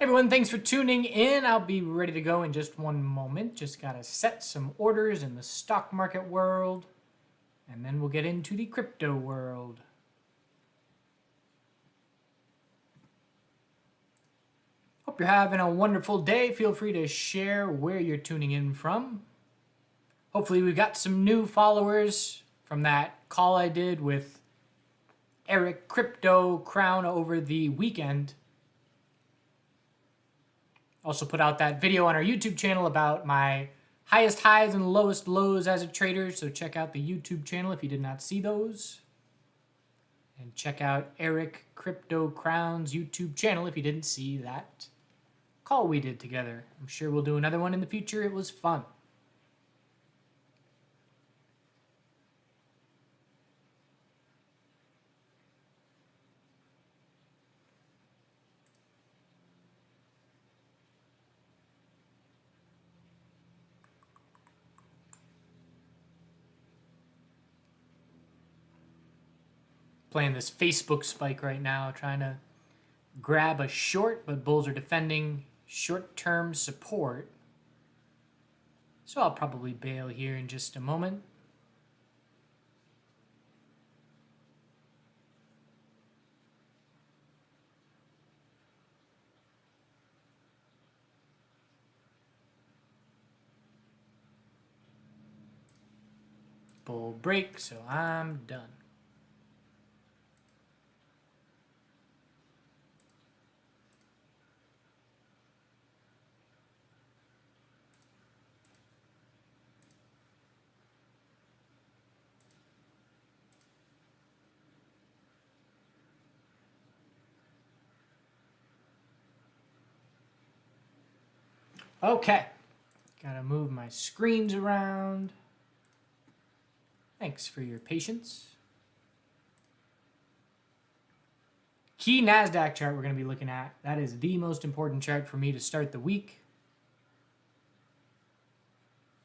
Everyone, thanks for tuning in. I'll be ready to go in just one moment. Just gotta set some orders in the stock market world, and then we'll get into the crypto world. Hope you're having a wonderful day. Feel free to share where you're tuning in from. Hopefully we've got some new followers from that call I did with Eric Crypto Crown over the weekend. Also put out that video on our YouTube channel about my highest highs and lowest lows as a trader. So check out the YouTube channel if you did not see those. And check out Eric Crypto Crown's YouTube channel if you didn't see that call we did together. I'm sure we'll do another one in the future. It was fun. Playing this Facebook spike right now, trying to grab a short, but bulls are defending short-term support. So I'll probably bail here in just a moment. Bull break, so I'm done. Okay, gotta move my screens around. Thanks for your patience. Key Nasdaq chart we're gonna be looking at. That is the most important chart for me to start the week.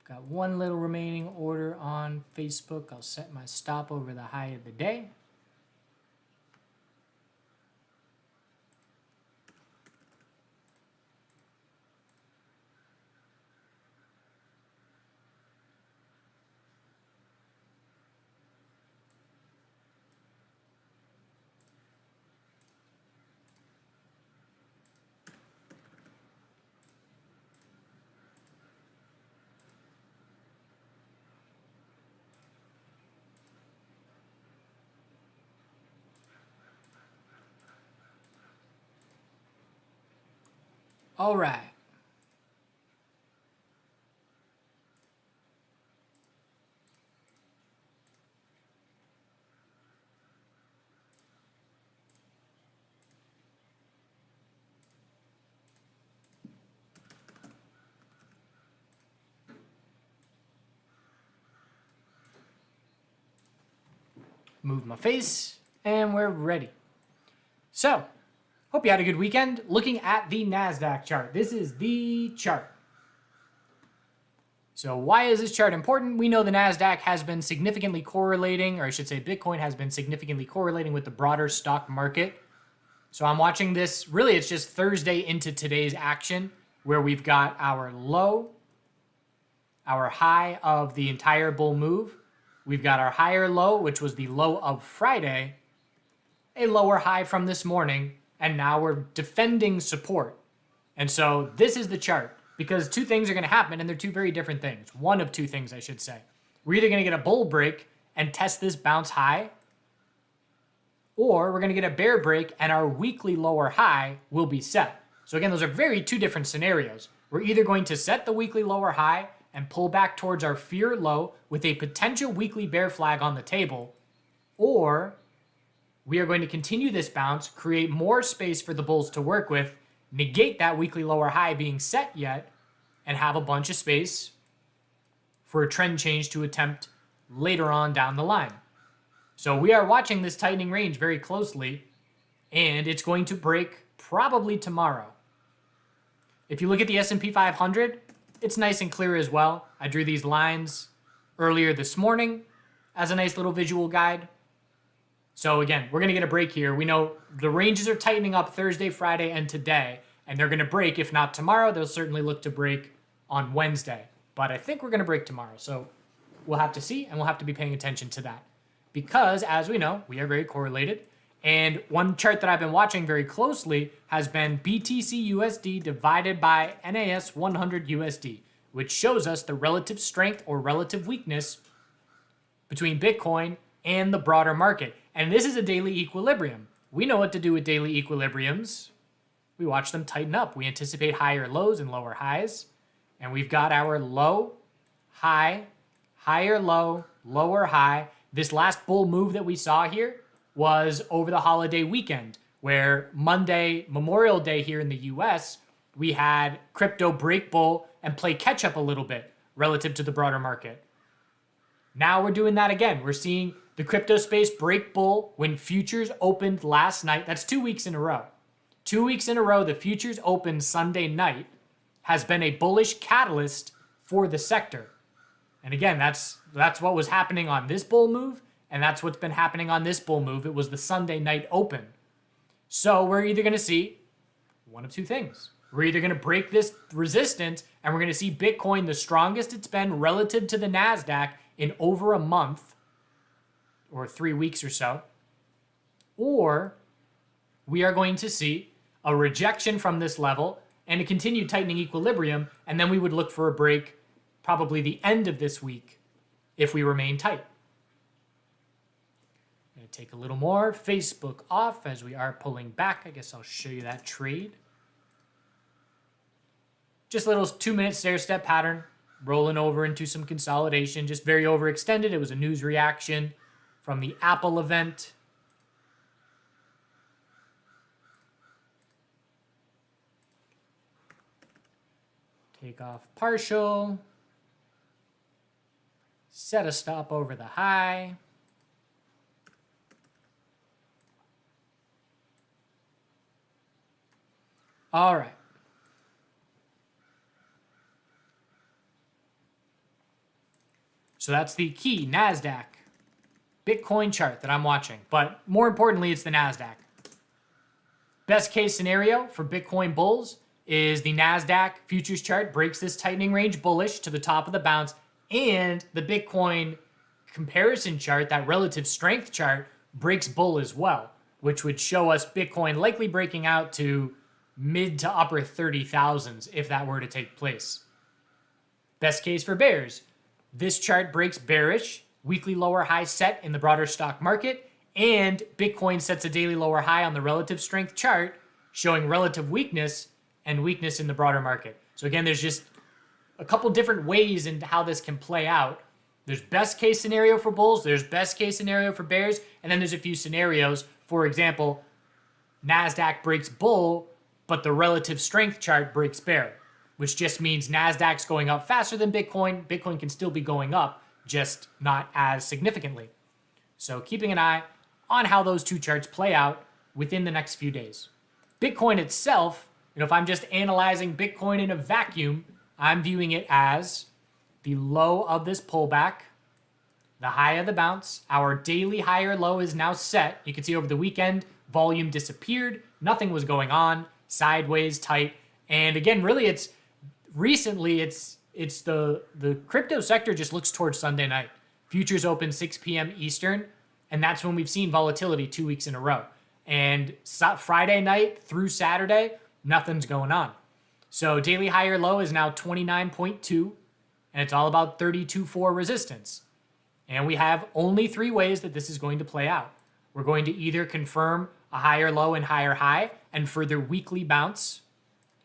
Got one little remaining order on Facebook. I'll set my stop over the high of the day. All right. Move my face, and we're ready. So, hope you had a good weekend. Looking at the Nasdaq chart. This is the chart. So why is this chart important? We know the Nasdaq has been significantly correlating, or I should say Bitcoin has been significantly correlating with the broader stock market. So I'm watching this, really it's just Thursday into today's action, where we've got our low, our high of the entire bull move. We've got our higher low, which was the low of Friday, a lower high from this morning, and now we're defending support. And so this is the chart, because two things are going to happen, and they're two very different things. One of two things, I should say. We're either going to get a bull break and test this bounce high, or we're going to get a bear break and our weekly lower high will be set. So again, those are very two different scenarios. We're either going to set the weekly lower high and pull back towards our fear low with a potential weekly bear flag on the table, or we are going to continue this bounce, create more space for the bulls to work with, negate that weekly lower high being set yet, and have a bunch of space for a trend change to attempt later on down the line. So we are watching this tightening range very closely, and it's going to break probably tomorrow. If you look at the S&P 500, it's nice and clear as well. I drew these lines earlier this morning as a nice little visual guide. So again, we're going to get a break here. We know the ranges are tightening up Thursday, Friday, and today. and they're going to break. If not tomorrow, they'll certainly look to break on Wednesday. But I think we're going to break tomorrow. So we'll have to see, and we'll have to be paying attention to that. Because, as we know, we are very correlated. And one chart that I've been watching very closely has been BTC USD divided by NAS 100 USD, which shows us the relative strength or relative weakness between Bitcoin and the broader market. And this is a daily equilibrium. We know what to do with daily equilibriums. We watch them tighten up. We anticipate higher lows and lower highs. And we've got our low, high, higher low, lower high. This last bull move that we saw here was over the holiday weekend, where Monday, Memorial Day here in the US, we had crypto break bull and play catch up a little bit relative to the broader market. Now we're doing that again. We're seeing the crypto space break bull when futures opened last night. That's 2 weeks in a row. 2 weeks in a row, the futures opened Sunday night has been a bullish catalyst for the sector. And again, that's what was happening on this bull move, and that's what's been happening on this bull move. It was the Sunday night open. So we're either going to see one of two things. We're either going to break this resistance, and we're going to see Bitcoin the strongest it's been relative to the Nasdaq in over a month, or 3 weeks or so, or we are going to see a rejection from this level and a continued tightening equilibrium, and then we would look for a break probably the end of this week if we remain tight. I'm going to take a little more Facebook off as we are pulling back. I guess I'll show you that trade. Just a little 2-minute stair-step pattern, rolling over into some consolidation, just very overextended. It was a news reaction from the Apple event. Take off partial. Set a stop over the high. All right. So that's the key Nasdaq Bitcoin chart that I'm watching. But more importantly, it's the Nasdaq. Best case scenario for Bitcoin bulls is the Nasdaq futures chart breaks this tightening range bullish to the top of the bounce, and the Bitcoin comparison chart, that relative strength chart, breaks bull as well, which would show us Bitcoin likely breaking out to mid to upper 30,000s if that were to take place. Best case for bears. This chart breaks bearish, weekly lower high set in the broader stock market, and Bitcoin sets a daily lower high on the relative strength chart, showing relative weakness and weakness in the broader market. So again, there's just a couple different ways into how this can play out. There's best case scenario for bulls, there's best case scenario for bears, and then there's a few scenarios. For example, Nasdaq breaks bull, but the relative strength chart breaks bear, which just means Nasdaq's going up faster than Bitcoin. Bitcoin can still be going up, just not as significantly. So keeping an eye on how those two charts play out within the next few days. Bitcoin itself, if I'm just analyzing Bitcoin in a vacuum, I'm viewing it as the low of this pullback, the high of the bounce. Our daily higher low is now set. You can see over the weekend, volume disappeared. Nothing was going on. Sideways, tight. And again, really, it's the crypto sector just looks towards Sunday night. Futures open 6 p.m. Eastern, and that's when we've seen volatility 2 weeks in a row. And Friday night through Saturday, nothing's going on. So daily higher low is now 29.2, and it's all about 32.4 resistance. And we have only 3 ways that this is going to play out. We're going to either confirm a higher low and higher high and further weekly bounce.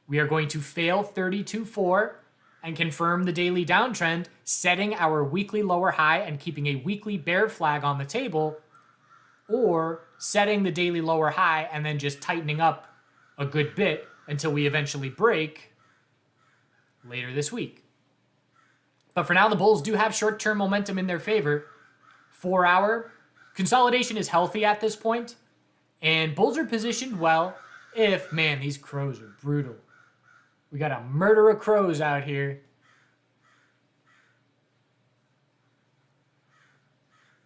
We are going to fail 32.4 and confirm the daily downtrend, setting our weekly lower high and keeping a weekly bear flag on the table, or setting the daily lower high and then just tightening up a good bit until we eventually break later this week. But for now, the bulls do have short-term momentum in their favor. 4-hour consolidation is healthy at this point, and bulls are positioned well if, man, these crows are brutal. We got a murder of crows out here.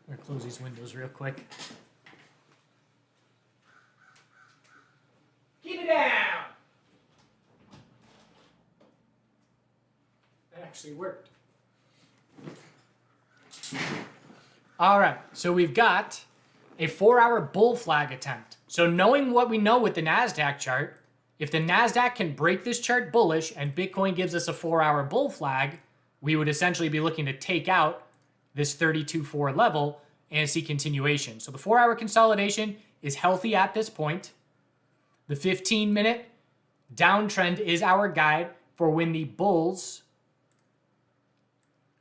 I'm gonna close these windows real quick. Keep it down! actually worked. All right, so we've got a 4-hour bull flag attempt. So knowing what we know with the Nasdaq chart, if the Nasdaq can break this chart bullish and Bitcoin gives us a 4-hour bull flag, we would essentially be looking to take out this 32.4 level and see continuation. So the 4-hour consolidation is healthy at this point. The 15-minute downtrend is our guide for when the bulls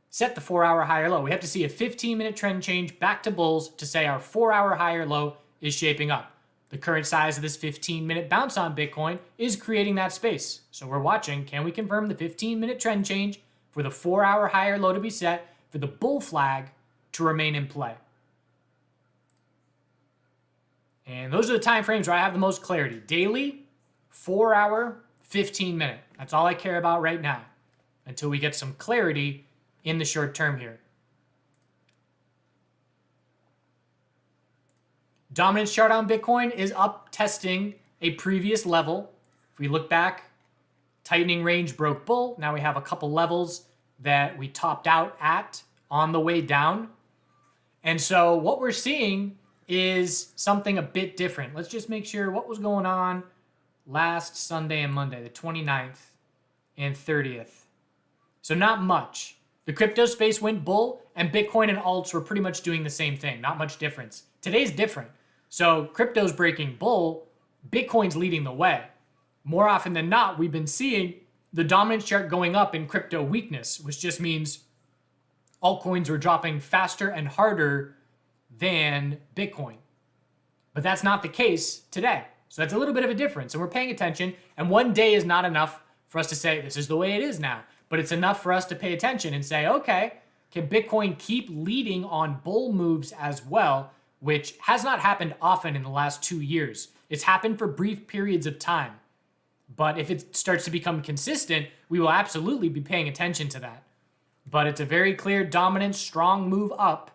set the 4-hour higher low. We have to see a 15-minute trend change back to bulls to say our 4-hour higher low is shaping up. The current size of this 15-minute bounce on Bitcoin is creating that space. So we're watching, can we confirm the 15-minute trend change for the 4-hour higher low to be set for the bull flag to remain in play? And those are the time frames where I have the most clarity. Daily, 4-hour, 15-minute. That's all I care about right now until we get some clarity in the short term here. Dominance chart on Bitcoin is up testing a previous level. If we look back, tightening range broke bull. Now we have a couple levels that we topped out at on the way down. And so what we're seeing is something a bit different. Let's just make sure what was going on last Sunday and Monday, the 29th and 30th. So not much. The crypto space went bull, and Bitcoin and alts were pretty much doing the same thing. Not much difference. Today's different. So crypto's breaking bull, Bitcoin's leading the way. More often than not, we've been seeing the dominance chart going up in crypto weakness, which just means altcoins were dropping faster and harder than Bitcoin. But that's not the case today. So that's a little bit of a difference, and we're paying attention, and one day is not enough for us to say this is the way it is now. But it's enough for us to pay attention and say, okay, can Bitcoin keep leading on bull moves as well, which has not happened often in the last 2 years. It's happened for brief periods of time. But if it starts to become consistent, we will absolutely be paying attention to that. But it's a very clear dominant, strong move up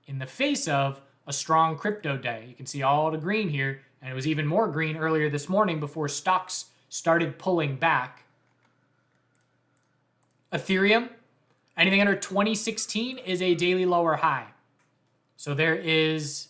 in the face of a strong crypto day. You can see all the green here, and it was even more green earlier this morning before stocks started pulling back. Ethereum, anything under 2016 is a daily lower high. So there is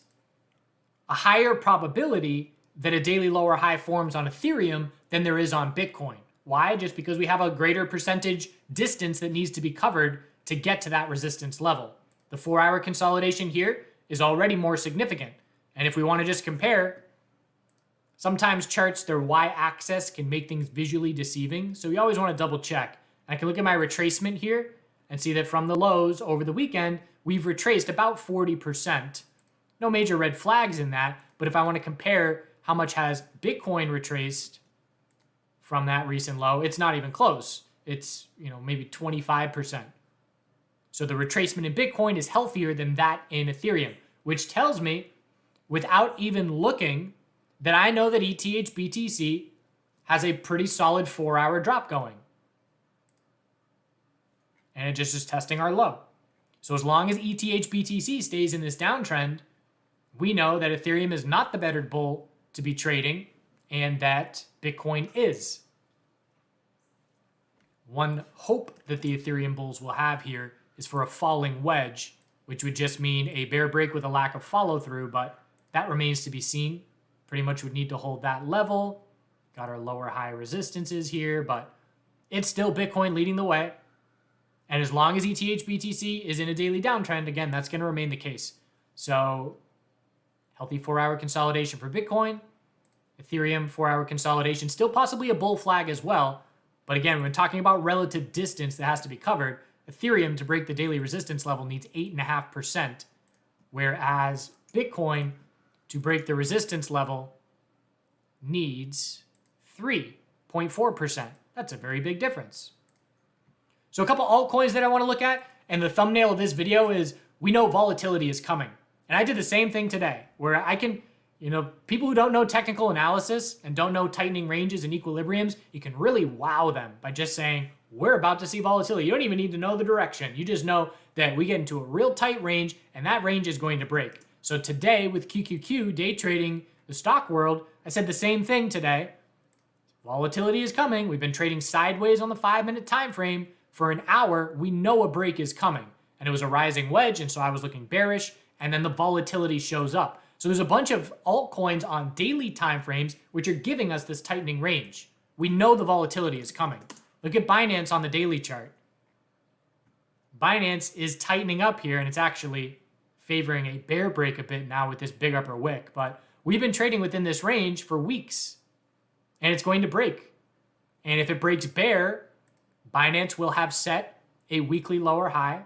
a higher probability that a daily lower high forms on Ethereum than there is on Bitcoin. Why? Just because we have a greater percentage distance that needs to be covered to get to that resistance level. The 4-hour consolidation here is already more significant. And if we want to just compare, sometimes charts, their y-axis can make things visually deceiving. So we always want to double check. I can look at my retracement here and see that from the lows over the weekend, we've retraced about 40%. No major red flags in that, but if I want to compare how much has Bitcoin retraced from that recent low, it's not even close. It's, maybe 25%. So the retracement in Bitcoin is healthier than that in Ethereum, which tells me, without even looking, that I know that ETH BTC has a pretty solid 4-hour drop going. And it just is testing our low. So as long as ETH BTC stays in this downtrend, we know that Ethereum is not the better bull to be trading and that Bitcoin is. One hope that the Ethereum bulls will have here is for a falling wedge, which would just mean a bear break with a lack of follow through, but that remains to be seen. Pretty much would need to hold that level. Got our lower high resistances here, but it's still Bitcoin leading the way. And as long as ETH BTC is in a daily downtrend, again, that's going to remain the case. So healthy 4-hour consolidation for Bitcoin. Ethereum 4-hour consolidation, still possibly a bull flag as well. But again, when talking about relative distance that has to be covered, Ethereum to break the daily resistance level needs 8.5%, whereas Bitcoin to break the resistance level needs 3.4%. That's a very big difference. So a couple altcoins that I want to look at, and the thumbnail of this video is, we know volatility is coming. And I did the same thing today, where I can, people who don't know technical analysis and don't know tightening ranges and equilibriums, you can really wow them by just saying, we're about to see volatility. You don't even need to know the direction. You just know that we get into a real tight range, and that range is going to break. So today with QQQ, day trading the stock world, I said the same thing today. Volatility is coming. We've been trading sideways on the 5-minute time frame for an hour, we know a break is coming. And it was a rising wedge, and so I was looking bearish, and then the volatility shows up. So there's a bunch of altcoins on daily time frames which are giving us this tightening range. We know the volatility is coming. Look at Binance on the daily chart. Binance is tightening up here, and it's actually favoring a bear break a bit now with this big upper wick. But we've been trading within this range for weeks, and it's going to break. And if it breaks bear, Binance will have set a weekly lower high.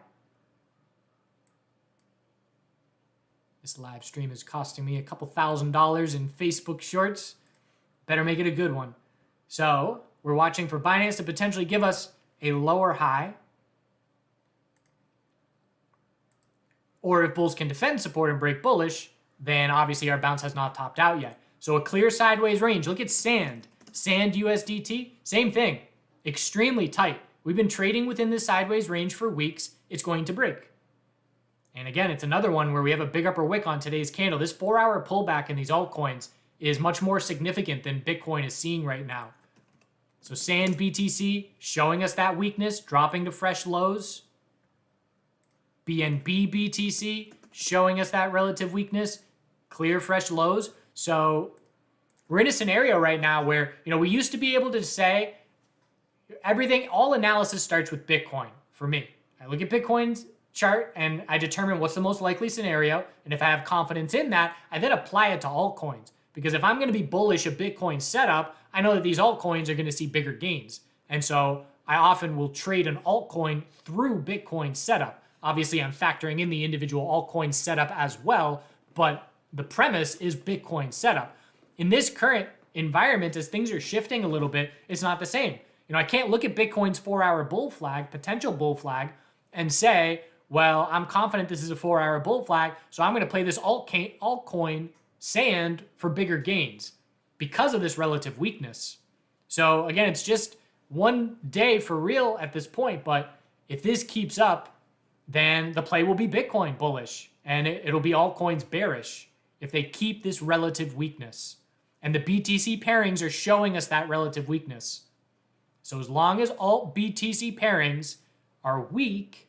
This live stream is costing me a couple $1,000 in Facebook shorts. Better make it a good one. So we're watching for Binance to potentially give us a lower high. Or if bulls can defend support and break bullish, then obviously our bounce has not topped out yet. So a clear sideways range. Look at Sand. Sand USDT, same thing. Extremely tight. We've been trading within this sideways range for weeks. It's going to break. And again, it's another one where we have a big upper wick on today's candle. This 4-hour pullback in these altcoins is much more significant than Bitcoin is seeing right now. So Sand BTC showing us that weakness, dropping to fresh lows. BNB BTC showing us that relative weakness, clear fresh lows. So we're in a scenario right now where, we used to be able to say everything, all analysis starts with Bitcoin for me. I look at Bitcoin's chart and I determine what's the most likely scenario. And if I have confidence in that, I then apply it to altcoins. Because if I'm going to be bullish a Bitcoin setup, I know that these altcoins are going to see bigger gains. And so I often will trade an altcoin through Bitcoin setup. Obviously, I'm factoring in the individual altcoin setup as well, but the premise is Bitcoin setup. In this current environment, as things are shifting a little bit, it's not the same. I can't look at Bitcoin's 4-hour bull flag, potential bull flag, and say, well, I'm confident this is a 4-hour bull flag, so I'm going to play this altcoin Sand for bigger gains because of this relative weakness. So again, it's just one day for real at this point, but if this keeps up, then the play will be Bitcoin bullish and it'll be altcoins bearish if they keep this relative weakness. And the BTC pairings are showing us that relative weakness. So as long as alt BTC pairings are weak,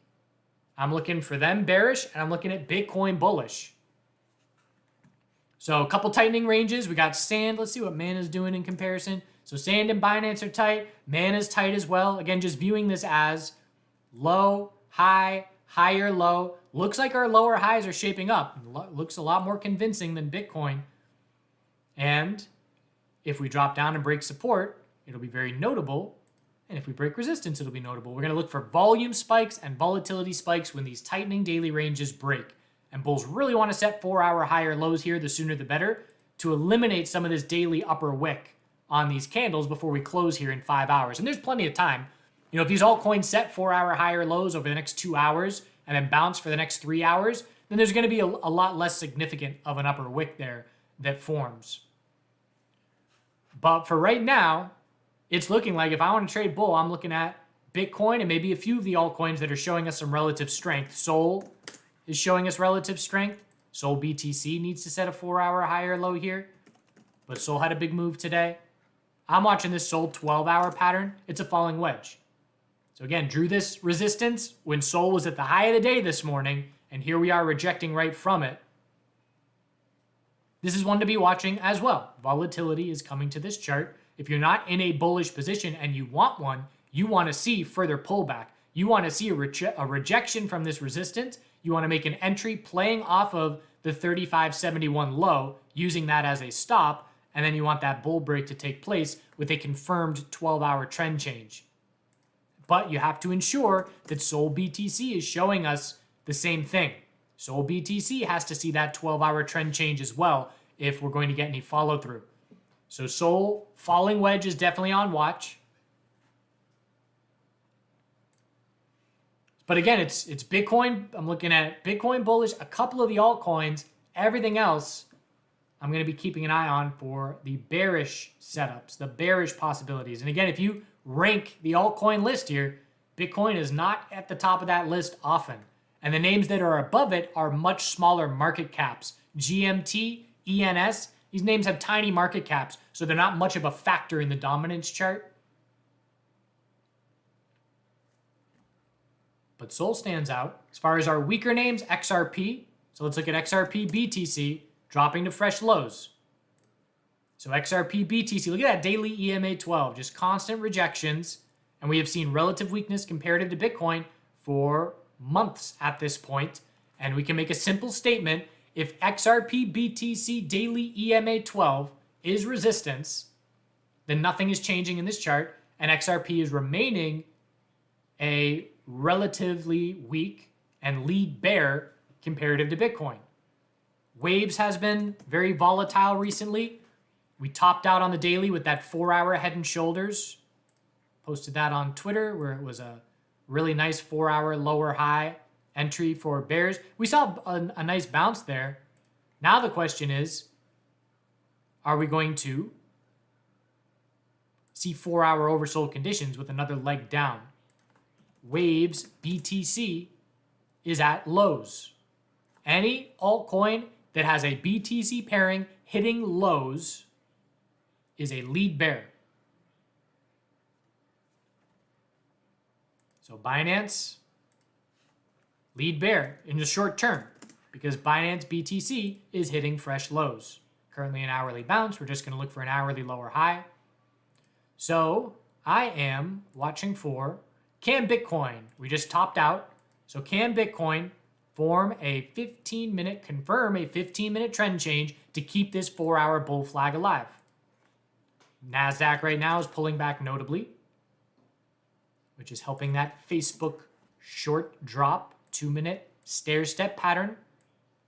I'm looking for them bearish and I'm looking at Bitcoin bullish. So a couple tightening ranges. We got Sand. Let's see what Mana's doing in comparison. So Sand and Binance are tight. Mana's tight as well. Again, just viewing this as low, high, higher, low. Looks like our lower highs are shaping up. Looks a lot more convincing than Bitcoin. And if we drop down and break support, it'll be very notable. And if we break resistance, it'll be notable. We're going to look for volume spikes and volatility spikes when these tightening daily ranges break. And bulls really want to set 4-hour higher lows here, the sooner the better, to eliminate some of this daily upper wick on these candles before we close here in 5 hours. And there's plenty of time. If these altcoins set 4-hour higher lows over the next 2 hours and then bounce for the next 3 hours, then there's going to be a lot less significant of an upper wick there that forms. But for right now, it's looking like if I want to trade bull, I'm looking at Bitcoin and maybe a few of the altcoins that are showing us some relative strength. Sol is showing us relative strength. Sol BTC needs to set a 4-hour higher low here, but Sol had a big move today. I'm watching this Sol 12-hour pattern. It's a falling wedge. So again, drew this resistance when Sol was at the high of the day this morning, and here we are rejecting right from it. This is one to be watching as well. Volatility is coming to this chart. If you're not in a bullish position and you want one, you want to see further pullback. You want to see a rejection from this resistance. You want to make an entry playing off of the 35.71 low, using that as a stop, and then you want that bull break to take place with a confirmed 12-hour trend change. But you have to ensure that Sol BTC is showing us the same thing. Sol BTC has to see that 12-hour trend change as well if we're going to get any follow through. So Sol falling wedge is definitely on watch. But again, it's Bitcoin. I'm looking at Bitcoin bullish, a couple of the altcoins, everything else I'm going to be keeping an eye on for the bearish setups, the bearish possibilities. And again, if you rank the altcoin list here, Bitcoin is not at the top of that list often. And the names that are above it are much smaller market caps. GMT, ENS, these names have tiny market caps, so they're not much of a factor in the dominance chart. but Sol stands out. As far as our weaker names, XRP. So let's look at XRP BTC dropping to fresh lows. So XRP BTC, look at that daily EMA 12, just constant rejections. And we have seen relative weakness comparative to Bitcoin for months at this point. And we can make a simple statement. If XRP BTC daily EMA 12 is resistance, then nothing is changing in this chart. And XRP is remaining a relatively weak and lead bear comparative to Bitcoin. Waves has been very volatile recently. We topped out on the daily with that 4-hour head and shoulders. Posted that on Twitter where it was a really nice 4-hour lower high entry for bears. We saw a nice bounce there. Now the question is, are we going to see 4-hour oversold conditions with another leg down? Waves BTC is at lows. Any altcoin that has a BTC pairing hitting lows is a lead bear. So Binance, lead bear in the short term because Binance BTC is hitting fresh lows. Currently an hourly bounce. We're just going to look for an hourly lower high. So I am watching for, can Bitcoin, we just topped out. So can Bitcoin confirm a 15-minute trend change to keep this 4-hour bull flag alive? Nasdaq right now is pulling back notably, which is helping that Facebook short drop 2-minute stair-step pattern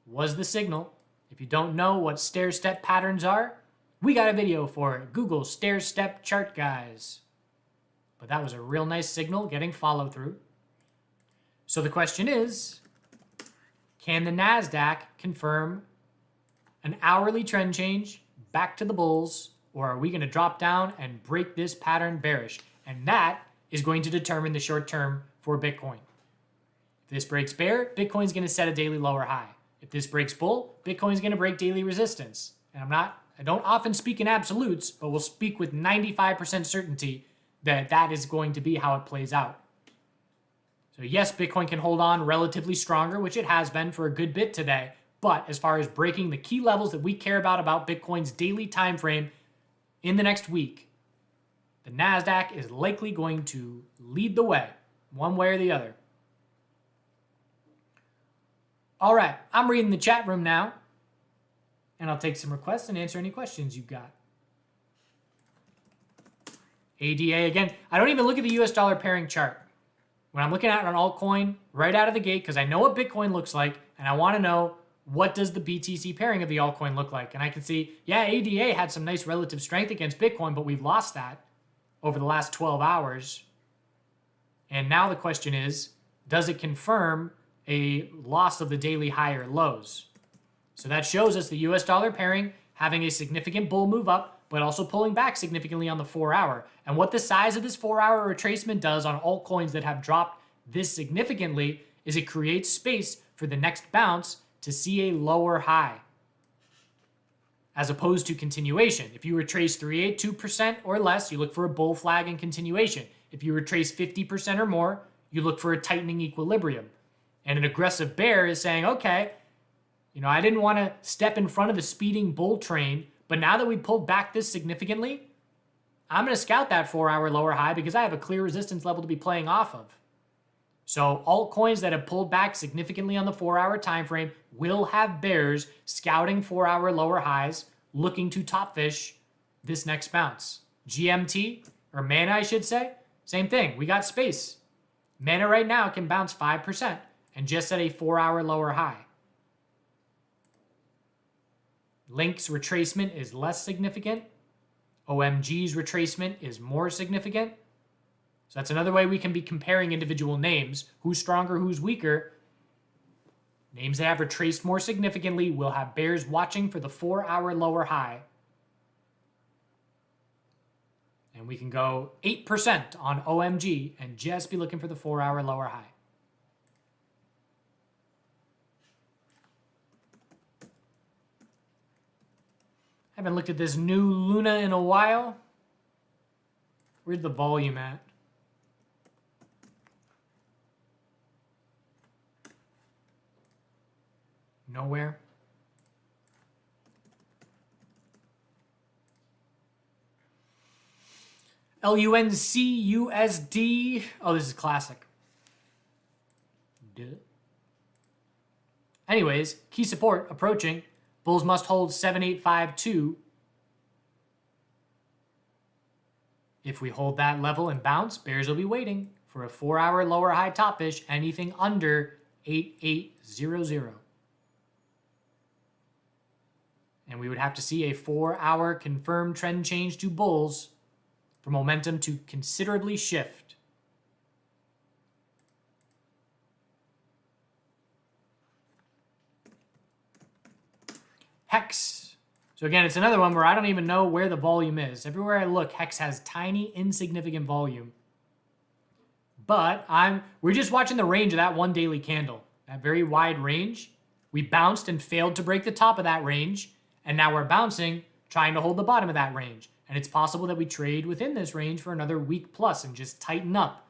was the signal. If you don't know what stair-step patterns are, we got a video for it. Google stair-step chart guys. But that was a real nice signal getting follow through. So the question is, can the Nasdaq confirm an hourly trend change back to the bulls, or are we going to drop down and break this pattern bearish? And that is going to determine the short term for Bitcoin. If this breaks bear, Bitcoin's going to set a daily lower high. If this breaks bull, Bitcoin's going to break daily resistance. And I don't often speak in absolutes, but we'll speak with 95% certainty that that is going to be how it plays out. So yes, Bitcoin can hold on relatively stronger, which it has been for a good bit today. But as far as breaking the key levels that we care about Bitcoin's daily time frame in the next week, the Nasdaq is likely going to lead the way, one way or the other. All right, I'm reading the chat room now, and I'll take some requests and answer any questions you've got. ADA again. I don't even look at the US dollar pairing chart when I'm looking at an altcoin right out of the gate, because I know what Bitcoin looks like, and I want to know what does the BTC pairing of the altcoin look like. And I can see, yeah, ADA had some nice relative strength against Bitcoin, but we've lost that over the last 12 hours. And now the question is, does it confirm a loss of the daily higher lows? So that shows us the US dollar pairing having a significant bull move up, but also pulling back significantly on the 4-hour. And what the size of this 4-hour retracement does on altcoins that have dropped this significantly is it creates space for the next bounce to see a lower high, as opposed to continuation. If you retrace 382% or less, you look for a bull flag and continuation. If you retrace 50% or more, you look for a tightening equilibrium. And an aggressive bear is saying, okay, I didn't want to step in front of the speeding bull train, but now that we pulled back this significantly, I'm going to scout that 4-hour lower high because I have a clear resistance level to be playing off of. So altcoins that have pulled back significantly on the 4-hour time frame will have bears scouting 4-hour lower highs, looking to top fish this next bounce. GMT, or Mana I should say, same thing. We got space. Mana right now can bounce 5% and just at a 4-hour lower high. Link's retracement is less significant. OMG's retracement is more significant. So that's another way we can be comparing individual names. Who's stronger, who's weaker. Names that have retraced more significantly will have bears watching for the 4-hour lower high. And we can go 8% on OMG and just be looking for the 4-hour lower high. Haven't looked at this new Luna in a while. Where's the volume at? Nowhere. LUNCUSD. Oh, this is classic. Duh. Anyways, key support approaching. Bulls must hold 7852. If we hold that level and bounce, bears will be waiting for a 4-hour lower high top fish, anything under 8800. And we would have to see a 4-hour confirmed trend change to bulls for momentum to considerably shift. Hex. So again, it's another one where I don't even know where the volume is. Everywhere I look, Hex has tiny, insignificant volume. But we're just watching the range of that one daily candle, that very wide range. We bounced and failed to break the top of that range, and now we're bouncing, trying to hold the bottom of that range. And it's possible that we trade within this range for another week plus and just tighten up.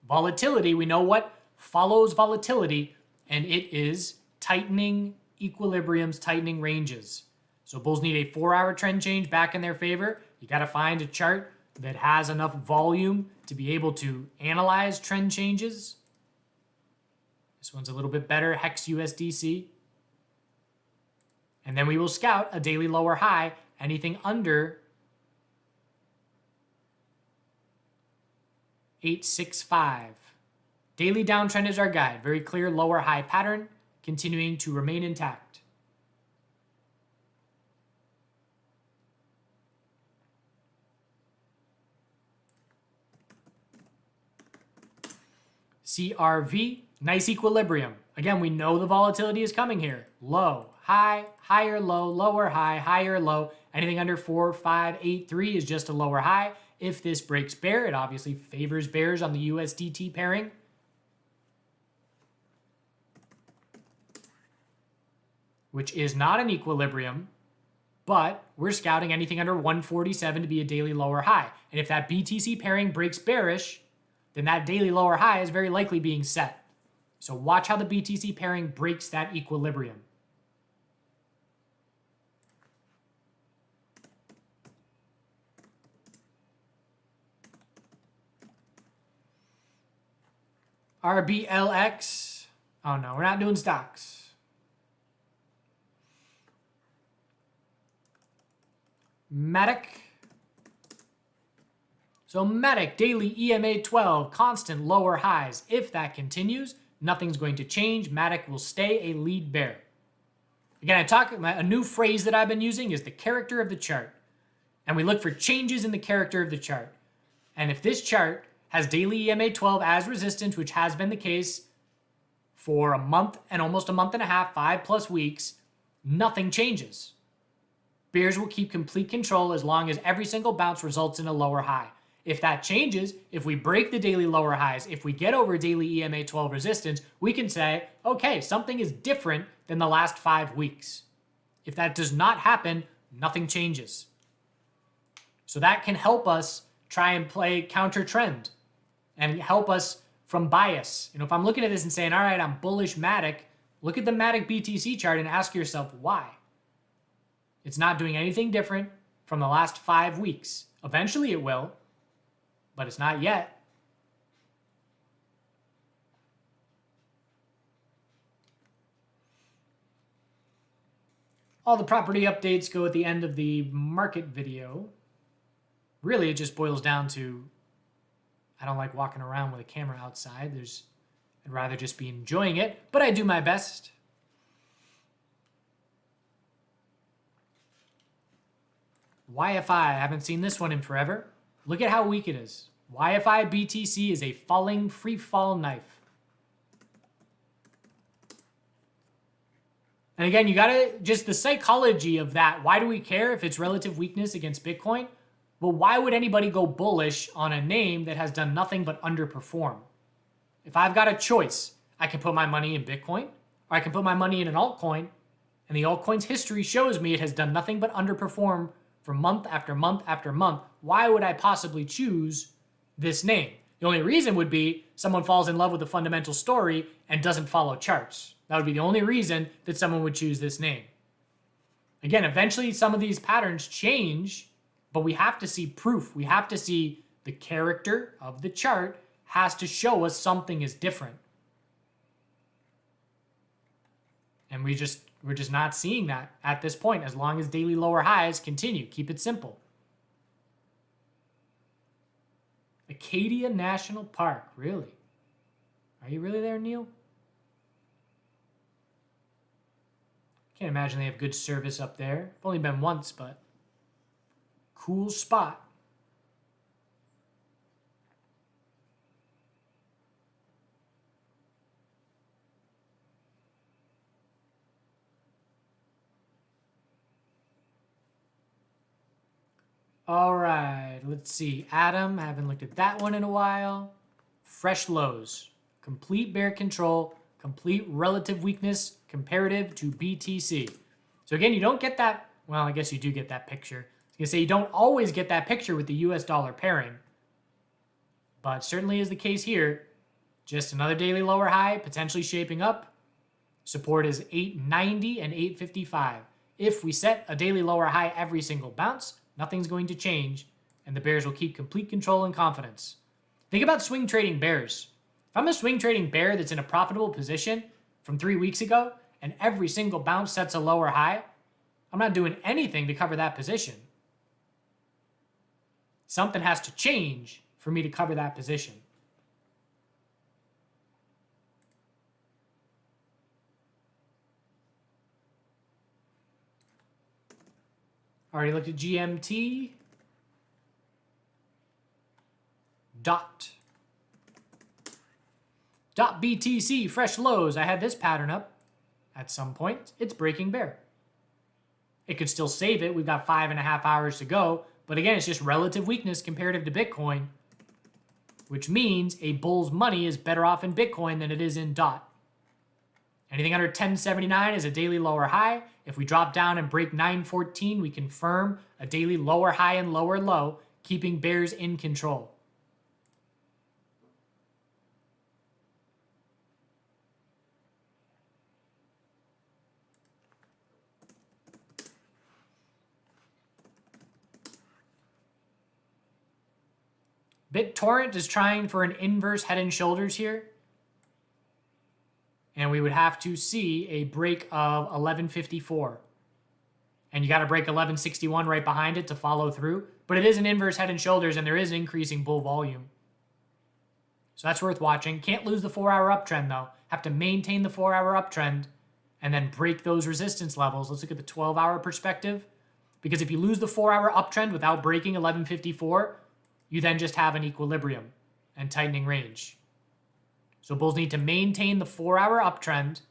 Volatility, we know what follows volatility, and it is tightening equilibriums, tightening ranges. So bulls need a 4-hour trend change back in their favor. You got to find a chart that has enough volume to be able to analyze trend changes. This one's a little bit better, Hex USDC. And then we will scout a daily lower high, anything under 865. Daily downtrend is our guide. Very clear lower high pattern, continuing to remain intact. CRV, nice equilibrium. Again, we know the volatility is coming here. Low, high, higher, low, lower, high, higher, low. Anything under 4583 is just a lower high. If this breaks bear, it obviously favors bears on the USDT pairing. Which is not an equilibrium, but we're scouting anything under 147 to be a daily lower high. And if that BTC pairing breaks bearish, then that daily lower high is very likely being set. So watch how the BTC pairing breaks that equilibrium. RBLX. Oh no, we're not doing stocks. Matic. So Matic, daily EMA 12, constant lower highs. If that continues, nothing's going to change. Matic will stay a lead bear. Again, a new phrase that I've been using is the character of the chart. And we look for changes in the character of the chart. And if this chart has daily EMA 12 as resistance, which has been the case for a month and almost a month and a half, 5+ weeks, nothing changes. Bears will keep complete control as long as every single bounce results in a lower high. If that changes, if we break the daily lower highs, if we get over daily EMA 12 resistance, we can say, okay, something is different than the last 5 weeks. If that does not happen, nothing changes. So that can help us try and play counter trend and help us from bias. If I'm looking at this and saying, all right, I'm bullish Matic, look at the Matic BTC chart and ask yourself why. It's not doing anything different from the last 5 weeks. Eventually it will, but it's not yet. All the property updates go at the end of the market video. Really, it just boils down to, I don't like walking around with a camera outside. I'd rather just be enjoying it, but I do my best. YFI, I haven't seen this one in forever. Look at how weak it is. YFI BTC is a falling free fall knife. And again, you gotta, just the psychology of that. Why do we care if it's relative weakness against Bitcoin? Well, why would anybody go bullish on a name that has done nothing but underperform? If I've got a choice, I can put my money in Bitcoin, or I can put my money in an altcoin, and the altcoin's history shows me it has done nothing but underperform for month after month after month. Why would I possibly choose this name? The only reason would be someone falls in love with the fundamental story and doesn't follow charts. That would be the only reason that someone would choose this name. Again, eventually some of these patterns change, but we have to see proof. We have to see the character of the chart has to show us something is different. And we're just not seeing that at this point as long as daily lower highs continue. Keep it simple. Acadia National Park, really? Are you really there, Neil? Can't imagine they have good service up there. I've only been once, but cool spot. All right, let's see. Adam, I haven't looked at that one in a while. Fresh lows, complete bear control, complete relative weakness comparative to BTC. So again, you don't get that. Well, I guess you do get that picture. I was going to say you don't always get that picture with the US dollar pairing, but certainly is the case here. Just another daily lower high, potentially shaping up. Support is 890 and 855. If we set a daily lower high every single bounce, nothing's going to change, and the bears will keep complete control and confidence. Think about swing trading bears. If I'm a swing trading bear that's in a profitable position from 3 weeks ago, and every single bounce sets a lower high, I'm not doing anything to cover that position. Something has to change for me to cover that position. Already looked at GMT. Dot BTC, fresh lows. I had this pattern up at some point. It's breaking bear. It could still save it. We've got 5.5 hours to go. But again, it's just relative weakness comparative to Bitcoin, which means a bull's money is better off in Bitcoin than it is in DOT. Anything under 1079 is a daily lower high. If we drop down and break 914, we confirm a daily lower high and lower low, keeping bears in control. BitTorrent is trying for an inverse head and shoulders here. And we would have to see a break of 1154. And you got to break 1161 right behind it to follow through. But it is an inverse head and shoulders, and there is an increasing bull volume. So that's worth watching. Can't lose the 4-hour uptrend, though. Have to maintain the 4-hour uptrend and then break those resistance levels. Let's look at the 12-hour perspective. Because if you lose the 4-hour uptrend without breaking 1154, you then just have an equilibrium and tightening range. So bulls need to maintain the 4-hour uptrend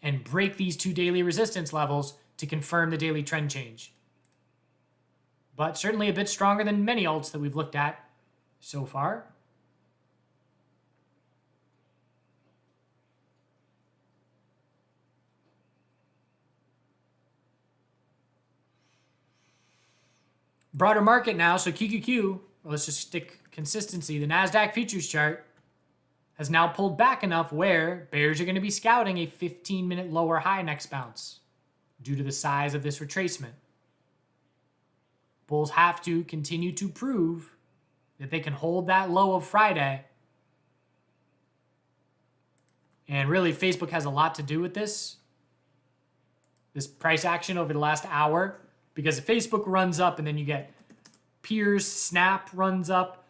and break these two daily resistance levels to confirm the daily trend change. But certainly a bit stronger than many alts that we've looked at so far. Broader market now, so QQQ, well, let's just stick consistency. The Nasdaq futures chart has now pulled back enough where bears are going to be scouting a 15-minute lower high next bounce due to the size of this retracement. Bulls have to continue to prove that they can hold that low of Friday. And really, Facebook has a lot to do with this price action over the last hour, because if Facebook runs up and then you get peers, Snap runs up,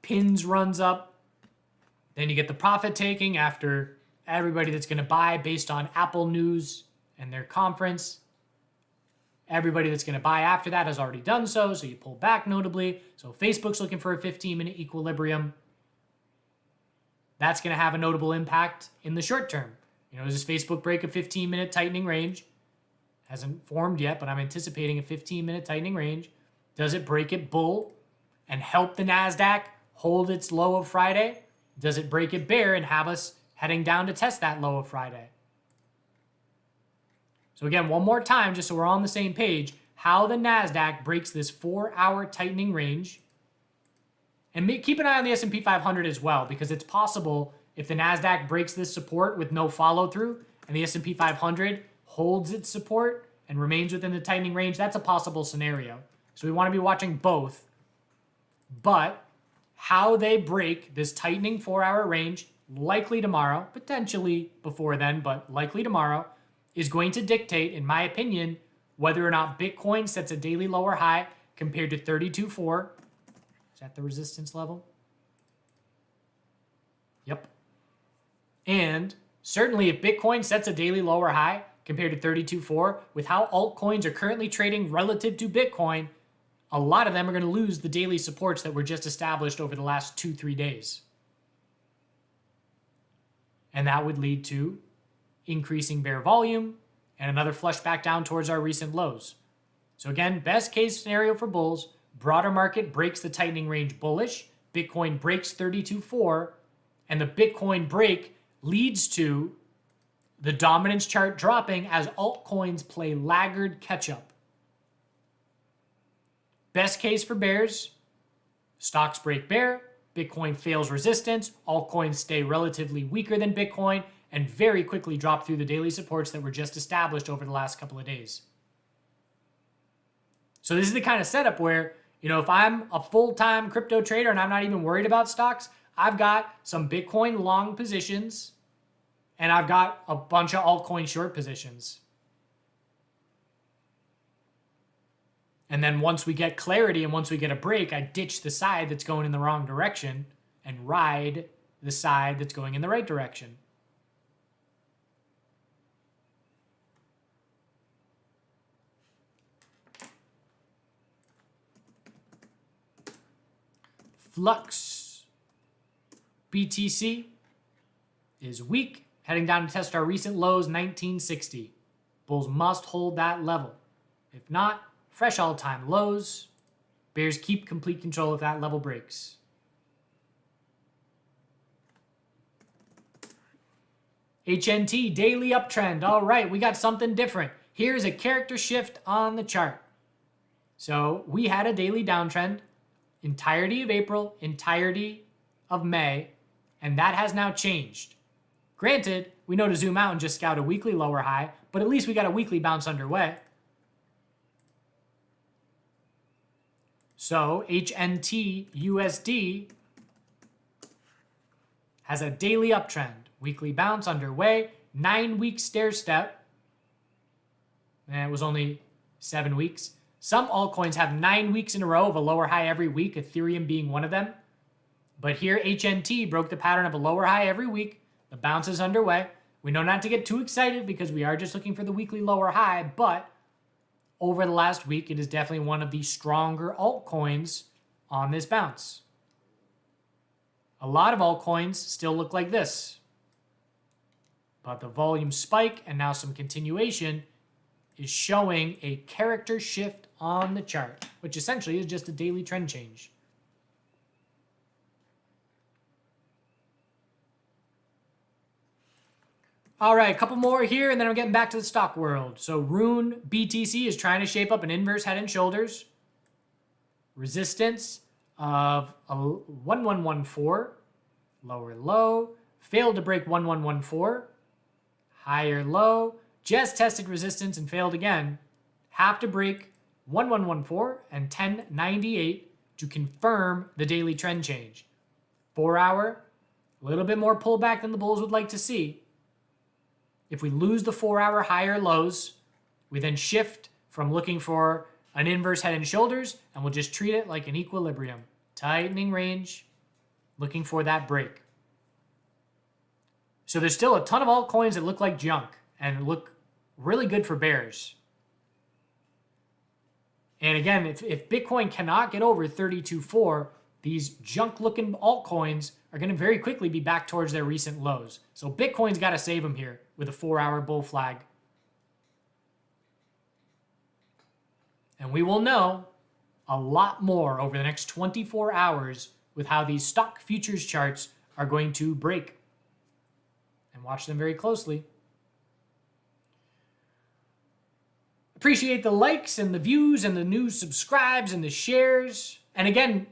Pins runs up, then you get the profit taking after everybody that's going to buy based on Apple news and their conference. Everybody that's going to buy after that has already done so, so you pull back notably. So Facebook's looking for a 15-minute equilibrium. That's going to have a notable impact in the short term. You know, does this Facebook break a 15-minute tightening range? Hasn't formed yet, but I'm anticipating a 15-minute tightening range. Does it break it bull and help the Nasdaq hold its low of Friday? Does it break it bear and have us heading down to test that low of Friday? So again, one more time, just so we're all on the same page, how the Nasdaq breaks this 4-hour tightening range. And keep an eye on the S&P 500 as well, because it's possible if the Nasdaq breaks this support with no follow through and the S&P 500 holds its support and remains within the tightening range, that's a possible scenario. So we want to be watching both. But how they break this tightening 4-hour range, likely tomorrow, potentially before then, but likely tomorrow, is going to dictate, in my opinion, whether or not Bitcoin sets a daily lower high compared to 32.4. Is that the resistance level? Yep. And certainly if Bitcoin sets a daily lower high compared to 32.4, with how altcoins are currently trading relative to Bitcoin, a lot of them are going to lose the daily supports that were just established over the last 2-3 days. And that would lead to increasing bear volume and another flush back down towards our recent lows. So again, best case scenario for bulls, broader market breaks the tightening range bullish, Bitcoin breaks 32.4, and the Bitcoin break leads to the dominance chart dropping as altcoins play laggard catch-up. Best case for bears, stocks break bear, Bitcoin fails resistance, altcoins stay relatively weaker than Bitcoin, and very quickly drop through the daily supports that were just established over the last couple of days. So this is the kind of setup where, if I'm a full-time crypto trader and I'm not even worried about stocks, I've got some Bitcoin long positions and I've got a bunch of altcoin short positions. And then once we get clarity and once we get a break, I ditch the side that's going in the wrong direction and ride the side that's going in the right direction. Flux BTC is weak, heading down to test our recent lows, 1960. Bulls must hold that level. If not, fresh all-time lows. Bears keep complete control if that level breaks. HNT, daily uptrend. All right, we got something different. Here's a character shift on the chart. So we had a daily downtrend, entirety of April, entirety of May, and that has now changed. Granted, we know to zoom out and just scout a weekly lower high, but at least we got a weekly bounce underway. So HNT USD has a daily uptrend, weekly bounce underway, 9-week stair step. And it was only 7 weeks. Some altcoins have 9 weeks in a row of a lower high every week, Ethereum being one of them. But here HNT broke the pattern of a lower high every week. The bounce is underway. We know not to get too excited because we are just looking for the weekly lower high, but over the last week, it is definitely one of the stronger altcoins on this bounce. A lot of altcoins still look like this, but the volume spike and now some continuation is showing a character shift on the chart, which essentially is just a daily trend change. All right, a couple more here, and then I'm getting back to the stock world. So Rune BTC is trying to shape up an inverse head and shoulders. Resistance of a 1114, lower low. Failed to break 1114. Higher low. Just tested resistance and failed again. Have to break 1114 and 1098 to confirm the daily trend change. 4 hour, a little bit more pullback than the bulls would like to see. If we lose the 4 hour higher lows, we then shift from looking for an inverse head and shoulders, and we'll just treat it like an equilibrium. Tightening range, looking for that break. So there's still a ton of altcoins that look like junk and look really good for bears. And again, if Bitcoin cannot get over 32.4, these junk-looking altcoins are going to very quickly be back towards their recent lows. So Bitcoin's got to save them here with a 4 hour bull flag. And we will know a lot more over the next 24 hours with how these stock futures charts are going to break. And watch them very closely. Appreciate the likes and the views and the new subscribes and the shares. And again,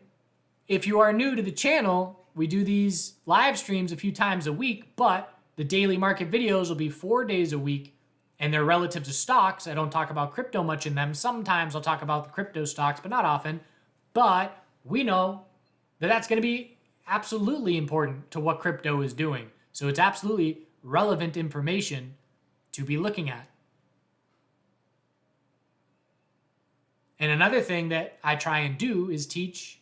if you are new to the channel, we do these live streams a few times a week, but The daily market videos will be 4 days a week, and they're relative to stocks. I don't talk about crypto much in them. Sometimes I'll talk about the crypto stocks, but not often. But we know that that's going to be absolutely important to what crypto is doing. So it's absolutely relevant information to be looking at. And another thing that I try and do is teach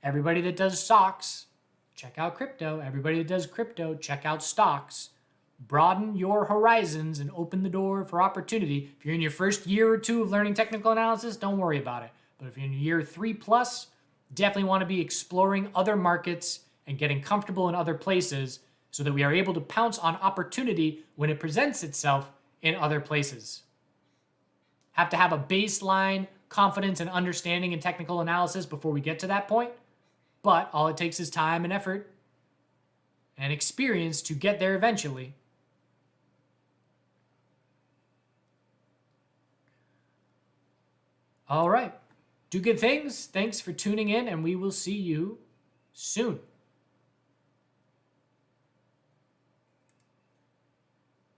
everybody that does stocks, check out crypto. Everybody that does crypto, check out stocks. Broaden your horizons and open the door for opportunity. If you're in your first year or two of learning technical analysis, don't worry about it. But if you're in year 3+, definitely want to be exploring other markets and getting comfortable in other places so that we are able to pounce on opportunity when it presents itself in other places. Have to have a baseline confidence and understanding in technical analysis before we get to that point. But all it takes is time and effort and experience to get there eventually. All right. Do good things. Thanks for tuning in, and we will see you soon.